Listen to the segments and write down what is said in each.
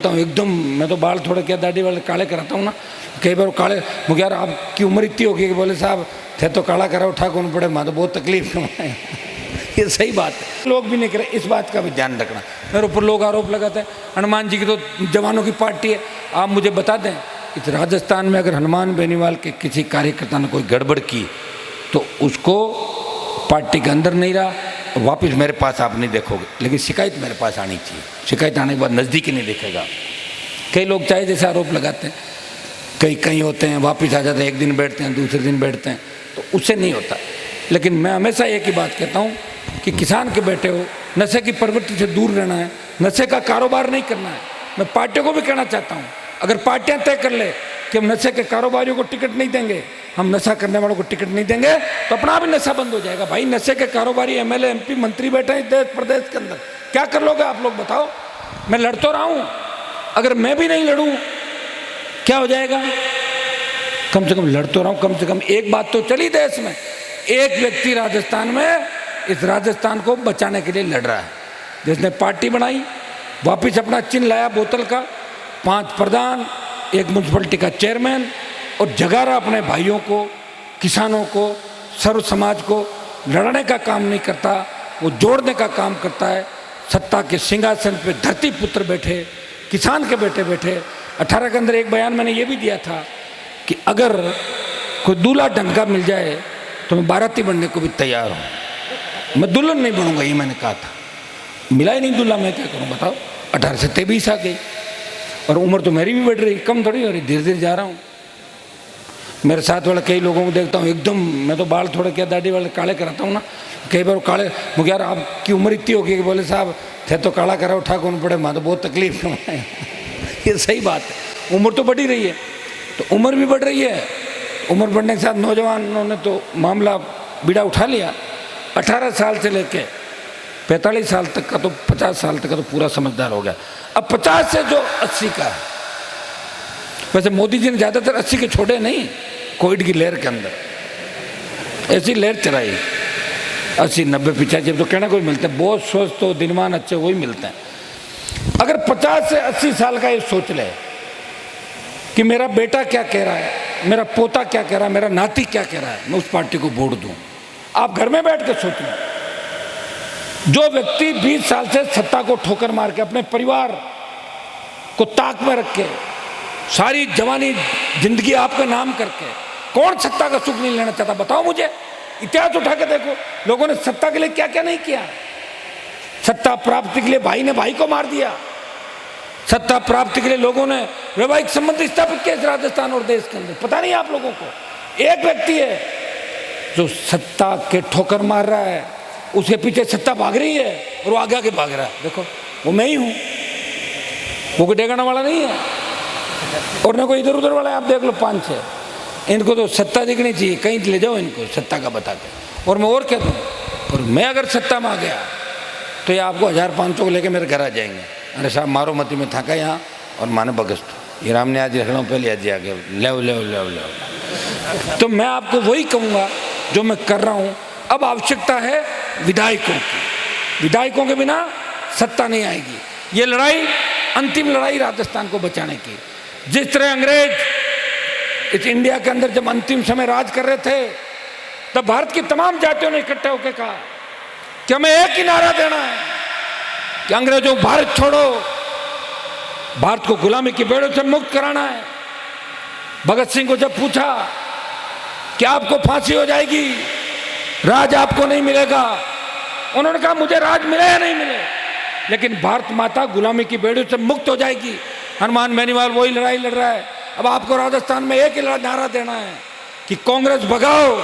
एकदम मैं तो बाल थोड़े क्या दाढ़ी वाले काले कराता हूँ ना। कई बार काले मुझे यार आपकी उम्र इतनी होगी कि बोले साहब थे तो काला करा उठा कौन पड़े माँ तो बहुत तकलीफ है। ये सही बात है, लोग भी नहीं करे, इस बात का भी ध्यान रखना। मेरे ऊपर लोग आरोप लगाते हैं हनुमान जी की तो जवानों की पार्टी है। आप मुझे बता दें इस राजस्थान में अगर हनुमान बेनीवाल के किसी कार्यकर्ता ने कोई गड़बड़ की तो उसको पार्टी के अंदर नहीं रहा, वापस मेरे पास आप नहीं देखोगे, लेकिन शिकायत मेरे पास आनी चाहिए। शिकायत आने के बाद नज़दीकी नहीं देखेगा। कई लोग चाहे जैसे आरोप लगाते हैं, कई कहीं होते हैं वापस आ जाते हैं, एक दिन बैठते हैं दूसरे दिन बैठते हैं, तो उससे नहीं होता। लेकिन मैं हमेशा एक ही बात कहता हूँ कि किसान के बेटे हो, नशे की प्रवृत्ति से दूर रहना है, नशे का कारोबार नहीं करना है। मैं पार्टियों को भी कहना चाहता हूँ, अगर पार्टियाँ तय कर ले कि हम नशे के कारोबारियों को टिकट नहीं देंगे, हम नशा करने वालों को टिकट नहीं देंगे, तो अपना भी नशा बंद हो जाएगा। भाई नशे के कारोबारी एमएलए एमपी मंत्री बैठे हैं देश प्रदेश के अंदर, क्या कर लोगे आप लोग बताओ। मैं लड़ तो रहा हूँ, अगर मैं भी नहीं लड़ूं क्या हो जाएगा। कम से कम लड़ तो रहा हूँ, कम से कम एक बात तो चली देश में, एक व्यक्ति राजस्थान में इस राजस्थान को बचाने के लिए लड़ रहा है, जिसने पार्टी बनाई, वापिस अपना चिन्ह लाया बोतल का, 5 प्रधान, एक म्यूनसिपलिटी का चेयरमैन, और जगा रहा अपने भाइयों को, किसानों को, सर्व समाज को। लड़ने का काम नहीं करता, वो जोड़ने का काम करता है। सत्ता के सिंहासन पे धरती पुत्र बैठे, किसान के बेटे बैठे। 18 के अंदर एक बयान मैंने ये भी दिया था कि अगर कोई दूल्हा ढंग का मिल जाए तो मैं बाराती बनने को भी तैयार हूँ, मैं दुल्हन नहीं बनूंगा, ये मैंने कहा था। मिला ही नहीं दूल्हा, मैं क्या करूँ बताओ। 18 से 23 आ गई और उम्र तो मेरी भी बढ़ रही, कम थोड़ी हो रही, धीरे धीरे जा रहा हूँ। मेरे साथ वाले कई लोगों को देखता हूँ एकदम मैं तो बाल थोड़े क्या दाढ़ी वाले काले कराता हूँ ना। कई बार काले मुझे यार आपकी उम्र इतनी होगी कि बोले साहब थे तो काला करा उठा कौन पड़े माँ तो बहुत तकलीफ है। ये सही बात है, उम्र तो बढ़ी रही है, तो उम्र भी बढ़ रही है। उम्र बढ़ने के साथ नौजवानों ने तो मामला बीड़ा उठा लिया। 18 साल से लेके 45 साल तक का तो 50 साल तक का तो पूरा समझदार हो गया। अब 50 से जो 80 का है, वैसे मोदी जी ने ज़्यादातर 80 के छोड़े नहीं, कोविड की लहर के अंदर ऐसी लहर चलाई 80 90 85 तो कहना कोई मिलते हैं, बहुत स्वस्थ तो दिनमान अच्छे वही मिलते हैं। अगर 50 से 80 साल का ये सोच ले कि मेरा बेटा क्या कह रहा है, मेरा पोता क्या कह रहा है, मेरा नाती क्या कह रहा है, मैं उस पार्टी को वोट दूं। आप घर में बैठ के सोचें, जो व्यक्ति 20 साल से सत्ता को ठोकर मार के अपने परिवार को ताक में रख के सारी जवानी जिंदगी आपका नाम करके, कौन सत्ता का सुख नहीं लेना चाहता बताओ मुझे। इतिहास उठा के देखो, लोगों ने सत्ता के लिए क्या क्या नहीं किया। सत्ता प्राप्ति के लिए भाई ने भाई को मार दिया, सत्ता प्राप्ति के लिए लोगों ने वैवाहिक संबंध स्थापित किए राजस्थान और देश के अंदर। पता नहीं आप लोगों को, एक व्यक्ति है जो सत्ता के ठोकर मार रहा है, उसके पीछे सत्ता भाग रही है और वो आगे आगे भाग रहा है। देखो वो मैं ही हूं, वो कोई डेगाना वाला नहीं है और न कोई इधर उधर वाला है। आप देख लो 5-6, इनको तो सत्ता दिखनी चाहिए, कहीं ले जाओ इनको सत्ता का बता के। और मैं और क्या दूँ, और मैं अगर सत्ता में आ गया तो ये आपको 1500 को लेके मेरे घर आ जाएंगे, अरे साहब मारो मती में थका यहाँ और माने बगस्त ये राम ने आज रखना पहले आज आगे ले ले ले ले। तो मैं आपको वही कहूँगा जो मैं कर रहा हूँ। अब आवश्यकता है विधायकों की, विधायकों के बिना सत्ता नहीं आएगी। ये लड़ाई अंतिम लड़ाई राजस्थान को बचाने की। जिस तरह अंग्रेज इस इंडिया के अंदर जब अंतिम समय राज कर रहे थे, तब भारत की तमाम जातियों ने इकट्ठे होकर कहा कि हमें एक ही नारा देना है कि अंग्रेजों भारत छोड़ो, भारत को गुलामी की बेड़ों से मुक्त कराना है। भगत सिंह को जब पूछा कि आपको फांसी हो जाएगी, राज आपको नहीं मिलेगा, उन्होंने कहा मुझे राज मिले या नहीं मिले, लेकिन भारत माता गुलामी की बेड़ों से मुक्त हो जाएगी। हनुमान बेनीवाल वही लड़ाई लड़ रहा है। अब आपको राजस्थान में एक ही नारा देना है कि कांग्रेस भगाओ,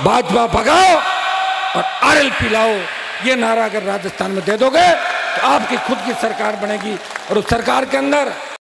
भाजपा भगाओ और आरएलपी लाओ। ये नारा अगर राजस्थान में दे दोगे तो आपकी खुद की सरकार बनेगी और उस सरकार के अंदर